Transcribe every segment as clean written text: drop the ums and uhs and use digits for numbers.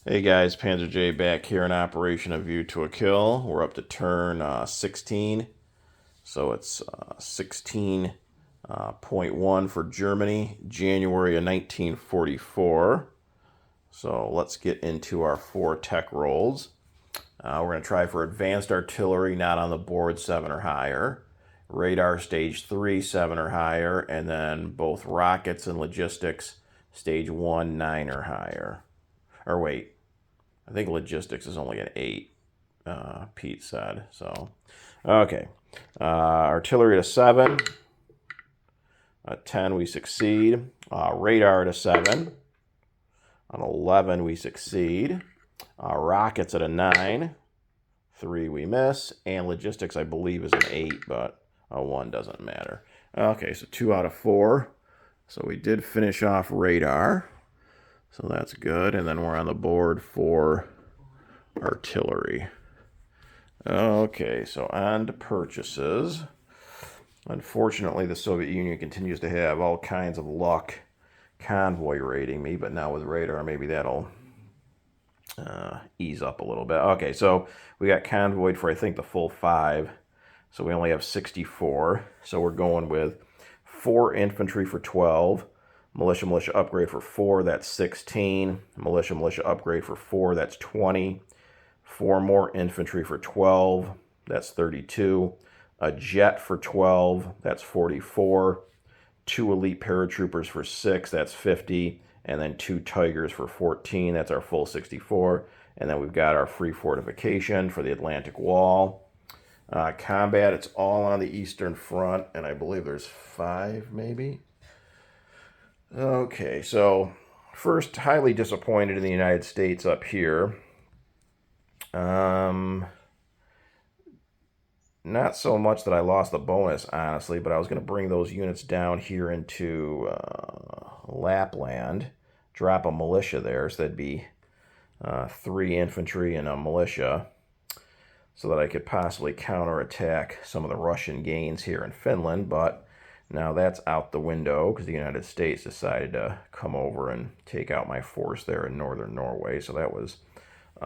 Hey guys, Panzer J back here in Operation A View to a Kill. We're up to turn 16, so it's 16.1 for Germany, January of 1944. So let's get into our 4 tech rolls. We're going to try for advanced artillery, not on the board, 7 or higher. Radar stage 3, 7 or higher, and then both rockets and logistics, stage 1, 9 or higher. Or wait, I think logistics is only an 8, Pete said. So, okay. Artillery to 7. 10, we succeed. Radar to 7. On 11, we succeed. Rockets at a 9. 3, we miss. And logistics, I believe, is an 8, but a 1 doesn't matter. Okay, so 2 out of 4. So we did finish off radar. So that's good. And then we're on the board for artillery. Okay, so on to purchases. Unfortunately, the Soviet Union continues to have all kinds of luck convoy raiding me, but now with radar, maybe that'll ease up a little bit. Okay, so we got convoyed for, I think, the full 5. So we only have 64. So we're going with 4 infantry for 12. Militia upgrade for 4, that's 16. Militia upgrade for 4, that's 20. 4 more infantry for 12, that's 32. A jet for 12, that's 44. 2 elite paratroopers for 6, that's 50. And then 2 Tigers for 14, that's our full 64. And then we've got our free fortification for the Atlantic Wall. Combat, it's all on the Eastern Front, and I believe there's 5 maybe. Okay, so first, highly disappointed in the United States up here. Not so much that I lost the bonus, honestly, but I was going to bring those units down here into Lapland, drop a militia there, so that'd be 3 infantry and a militia, so that I could possibly counterattack some of the Russian gains here in Finland, but now that's out the window because the United States decided to come over and take out my force there in northern Norway, so that was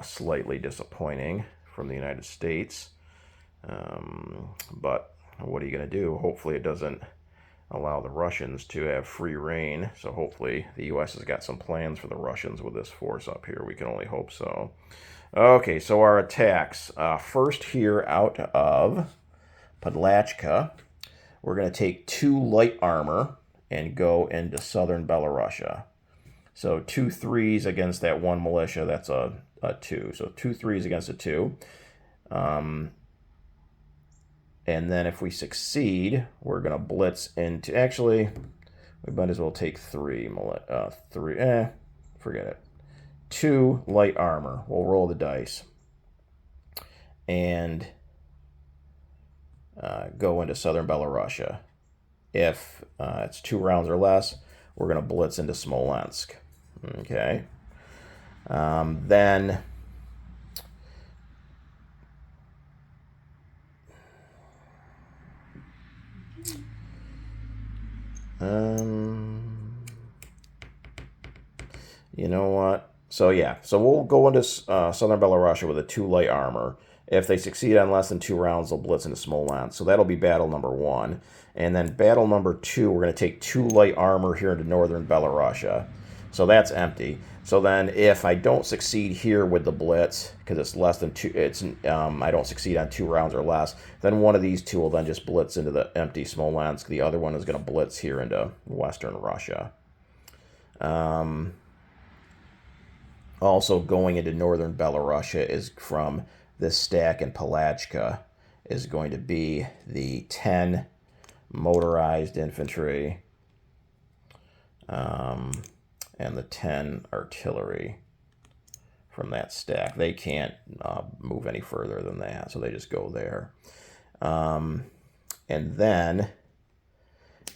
slightly disappointing from the United States. But what are you going to do? Hopefully it doesn't allow the Russians to have free reign. So hopefully the U.S. has got some plans for the Russians with this force up here. We can only hope so. Okay, so our attacks. First here out of Podlachka, we're going to take 2 light armor and go into southern Belarusia. So 2 3s against that 1 militia, that's a 2. So 2 3s against a 2. And then if we succeed, we're going to blitz into... Actually, we might as well take 3. Forget it. 2 light armor. We'll roll the dice. And go into southern Belarusia. If it's 2 rounds or less, we're going to blitz into Smolensk. Okay. Then... you know what? So yeah, so we'll go into southern Belarusia with a 2 light armor. If they succeed on less than 2 rounds, they'll blitz into Smolensk. So that'll be battle number 1. And then battle number 2, we're going to take 2 light armor here into northern Belarusia. So that's empty. So then if I don't succeed here with the blitz, because it's less than 2, I don't succeed on 2 rounds or less, then one of these 2 will then just blitz into the empty Smolensk. The other one is going to blitz here into western Russia. Also going into northern Belarusia is from this stack in Palachka is going to be the 10 motorized infantry and the 10 artillery from that stack. They can't move any further than that, so they just go there. And then,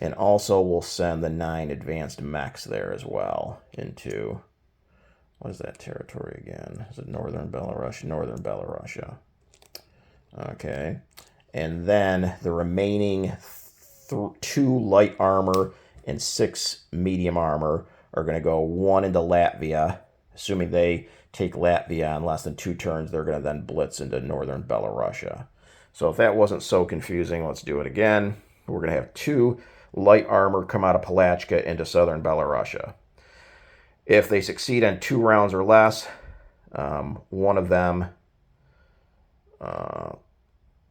and also we'll send the 9 advanced mechs there as well into... What is that territory again? Is it northern Belarus? Northern Belarusia. Okay. And then the remaining 2 light armor and 6 medium armor are going to go 1 into Latvia, assuming they take Latvia in less than 2 turns, they're going to then blitz into northern Belorussia. So if that wasn't so confusing, let's do it again. We're going to have 2 light armor come out of Palachka into southern Belorussia. If they succeed on 2 rounds or less, one of them, well,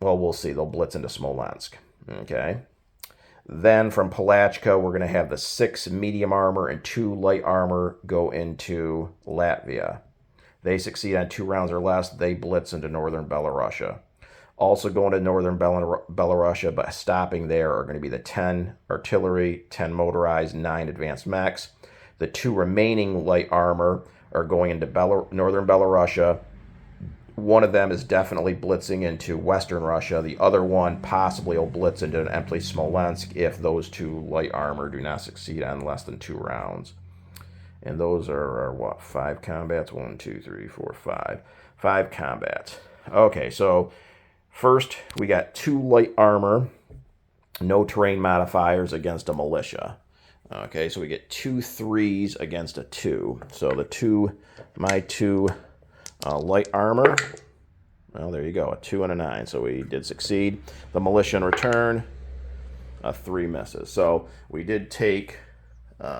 we'll see. They'll blitz into Smolensk. Okay. Then from Palachka, we're going to have the 6 medium armor and 2 light armor go into Latvia. They succeed on 2 rounds or less, they blitz into northern Belorussia. Also going to northern Belorussia, but stopping there are going to be the 10 artillery, 10 motorized, 9 advanced mechs. The 2 remaining light armor are going into northern Belorussia. One of them is definitely blitzing into Western Russia. The other one possibly will blitz into an empty Smolensk if those 2 light armor do not succeed on less than 2 rounds. And those are what, 5 combats? 1, 2, 3, 4, 5. 5 combats. Okay, so first we got 2 light armor, no terrain modifiers against a militia. Okay, so we get 2 3s against a 2. So my two light armor, well, there you go, a 2 and a 9. So we did succeed. The militia in return, a 3 misses. So we did take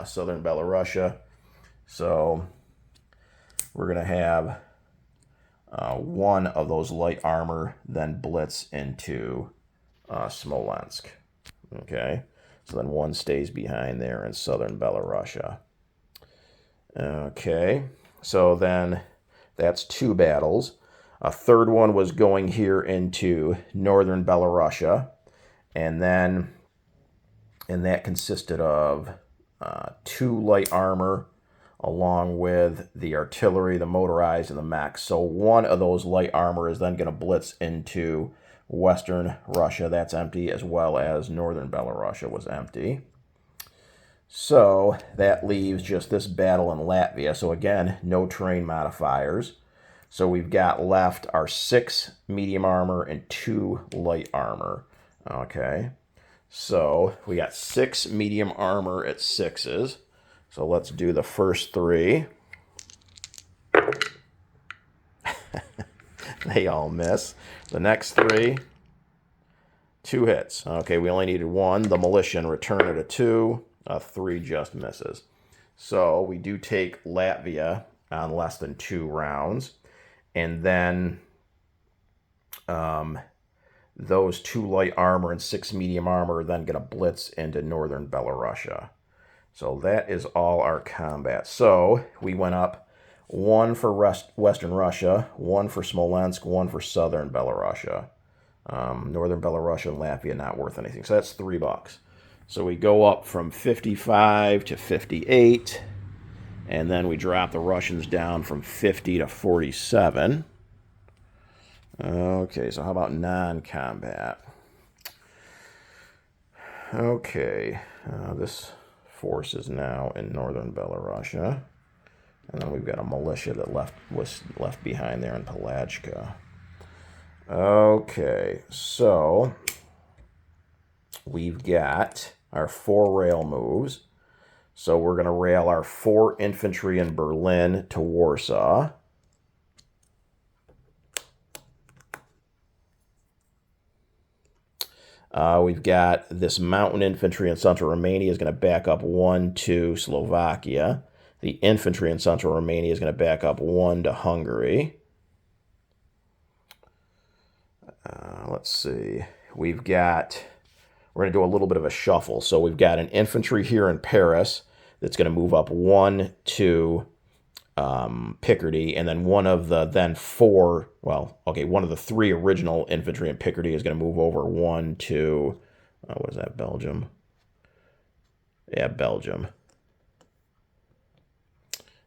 southern Belorussia. So we're going to have 1 of those light armor then blitz into Smolensk. Okay, so then 1 stays behind there in southern Belorussia. Okay, so then that's 2 battles. A third one was going here into northern Belorussia, and that consisted of 2 light armor along with the artillery, the motorized, and the mechs. So 1 of those light armor is then going to blitz into Western Russia. That's empty, as well as northern Belorussia was empty. So that leaves just this battle in Latvia. So again, no terrain modifiers. So we've got left our 6 medium armor and 2 light armor. Okay, so we got 6 medium armor at 6s. So let's do the first 3. They all miss. The next 3, 2 hits. Okay, we only needed 1. The militia in return at a 2. A 3 just misses. So we do take Latvia on less than 2 rounds. And then those 2 light armor and 6 medium armor are then going to blitz into northern Belorussia. So that is all our combat. So we went up 1 for Western Russia, 1 for Smolensk, 1 for southern Belorussia. Northern Belorussia and Latvia not worth anything. So that's $3. So we go up from 55 to 58, and then we drop the Russians down from 50 to 47. Okay, so how about non-combat? Okay, this force is now in northern Belorussia, and then we've got a militia that was left behind there in Palachka. Okay, so we've got our 4 rail moves. So we're going to rail our 4 infantry in Berlin to Warsaw. We've got this mountain infantry in central Romania is going to back up 1 to Slovakia. The infantry in central Romania is going to back up 1 to Hungary. Let's see. We're going to do a little bit of a shuffle. So we've got an infantry here in Paris that's going to move up 1 to Picardy, and then one of the 3 original infantry in Picardy is going to move over 1 to, what is that, Belgium? Yeah, Belgium.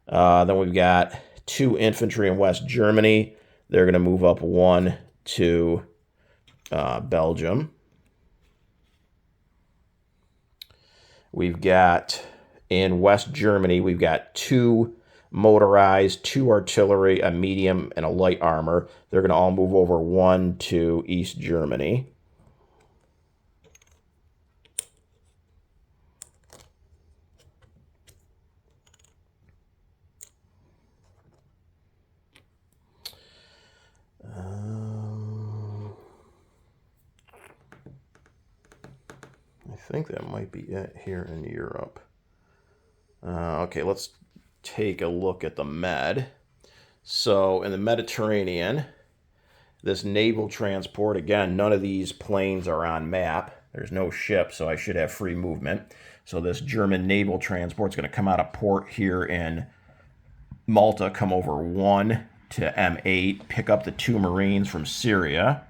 Then we've got 2 infantry in West Germany. They're going to move up 1 to Belgium. We've got, in West Germany, we've got 2 motorized, 2 artillery, a medium, and a light armor. They're going to all move over 1 to East Germany. think that might be it here in Europe. Okay, let's take a look at the Med. So in the Mediterranean, this naval transport, again, none of these planes are on map. There's no ship, so I should have free movement. So this German naval transport is going to come out of port here in Malta, come over 1 to M8, pick up the 2 Marines from Syria,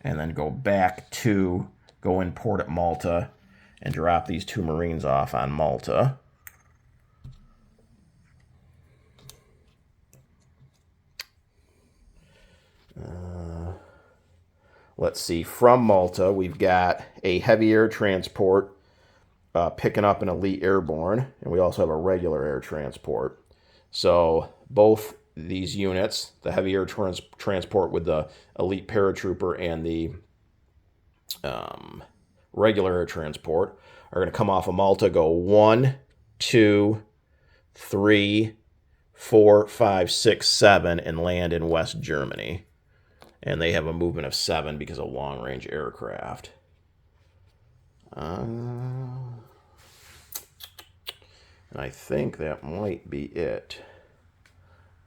and then go back to, go in port at Malta, and drop these 2 Marines off on Malta. Let's see, from Malta, we've got a heavy air transport picking up an elite airborne, and we also have a regular air transport. So both these units, the heavy air transport with the elite paratrooper and the regular air transport, are going to come off of Malta, go 1, 2, 3, 4, 5, 6, 7, and land in West Germany. And they have a movement of 7 because of long-range aircraft. And I think that might be it.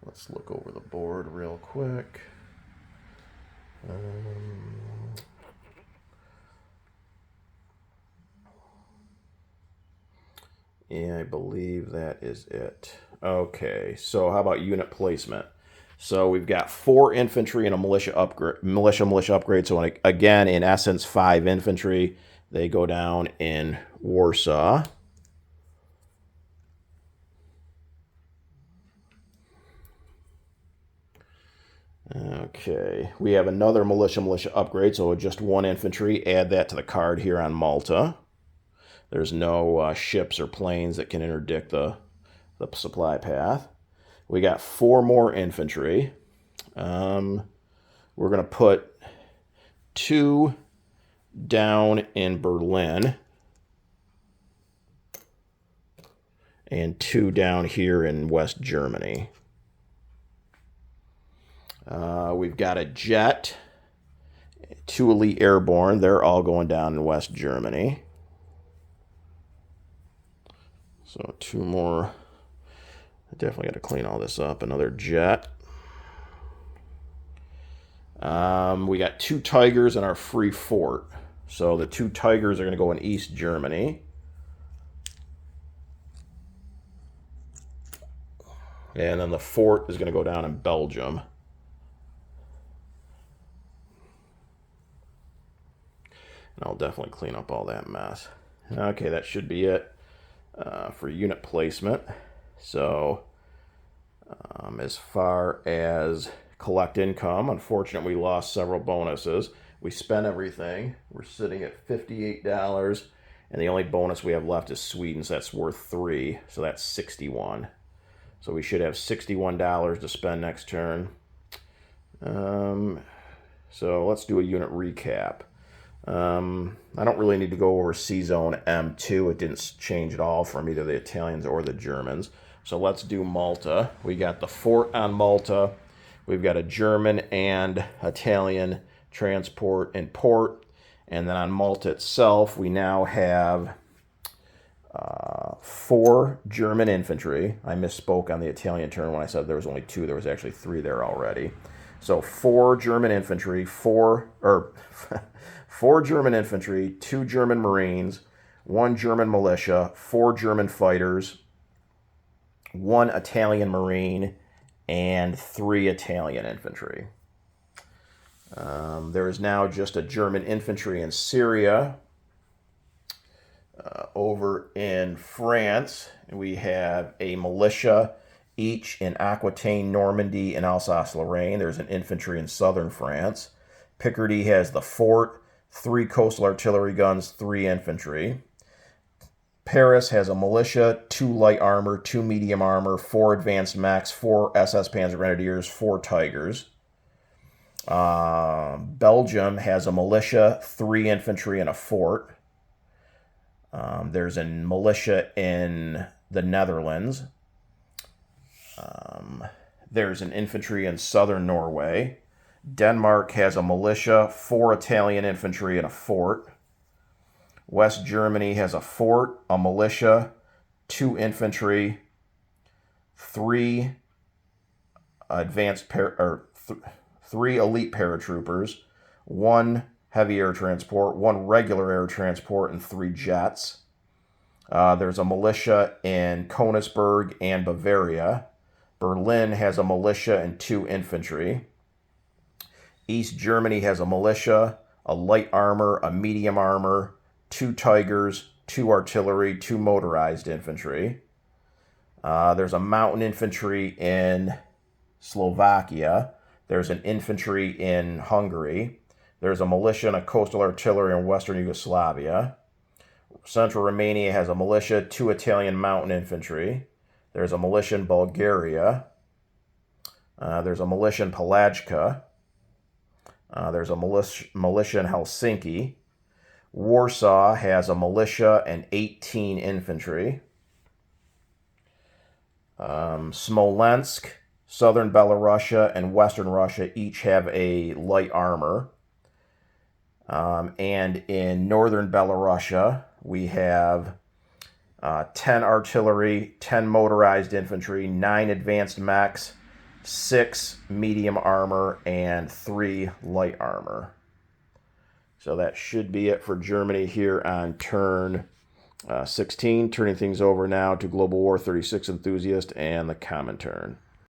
Let's look over the board real quick. Yeah, I believe that is it. Okay, so how about unit placement? So we've got 4 infantry and a militia upgrade. So again, in essence, 5 infantry. They go down in Warsaw. Okay, we have another militia upgrade, so just 1 infantry. Add that to the card here on Malta. There's no ships or planes that can interdict the supply path. We got 4 more infantry. We're going to put 2 down in Berlin and 2 down here in West Germany. We've got a jet, 2 elite airborne. They're all going down in West Germany. So 2 more. I definitely got to clean all this up. Another jet. We got 2 Tigers in our free fort. So the 2 Tigers are going to go in East Germany. And then the fort is going to go down in Belgium. And I'll definitely clean up all that mess. Okay, that should be it for unit placement. So as far as collect income, unfortunately, we lost several bonuses. We spent everything. We're sitting at $58, and the only bonus we have left is Sweden, so that's worth 3, so that's 61. So we should have $61 to spend next turn. So let's do a unit recap. I don't really need to go over C-Zone M2. It didn't change at all from either the Italians or the Germans. So let's do Malta. We got the fort on Malta. We've got a German and Italian transport in port. And then on Malta itself, we now have 4 German infantry. I misspoke on the Italian turn when I said there was only 2. There was actually 3 there already. So 4 German infantry, 4 German infantry, 2 German Marines, 1 German militia, 4 German fighters, 1 Italian Marine, and 3 Italian infantry. There is now just a German infantry in Syria. Over in France, we have a militia each in Aquitaine, Normandy, and Alsace-Lorraine. There's an infantry in southern France. Picardy has the fort, 3 coastal artillery guns, 3 infantry. Paris has a militia, 2 light armor, 2 medium armor, 4 advanced mechs, 4 SS Panzer Grenadiers, 4 Tigers. Belgium has a militia, 3 infantry, and a fort. There's a militia in the Netherlands. There's an infantry in southern Norway. Denmark has a militia, 4 Italian infantry, and a fort. West Germany has a fort, a militia, 2 infantry, 3 3 elite paratroopers, 1 heavy air transport, 1 regular air transport, and 3 jets. There's a militia in Königsberg and Bavaria. Berlin has a militia and 2 infantry. East Germany has a militia, a light armor, a medium armor, 2 Tigers, 2 artillery, 2 motorized infantry. There's a mountain infantry in Slovakia. There's an infantry in Hungary. There's a militia and a coastal artillery in Western Yugoslavia. Central Romania has a militia, 2 Italian mountain infantry. There's a militia in Bulgaria. There's a militia in Palajka. There's a militia in Helsinki. Warsaw has a militia and 18 infantry. Smolensk, southern Belarusia, and western Russia each have a light armor. And in northern Belarusia, we have 10 artillery, 10 motorized infantry, 9 advanced mechs, 6 medium armor, and 3 light armor. So that should be it for Germany here on turn 16. Turning things over now to Global War 36 Enthusiast and the common turn.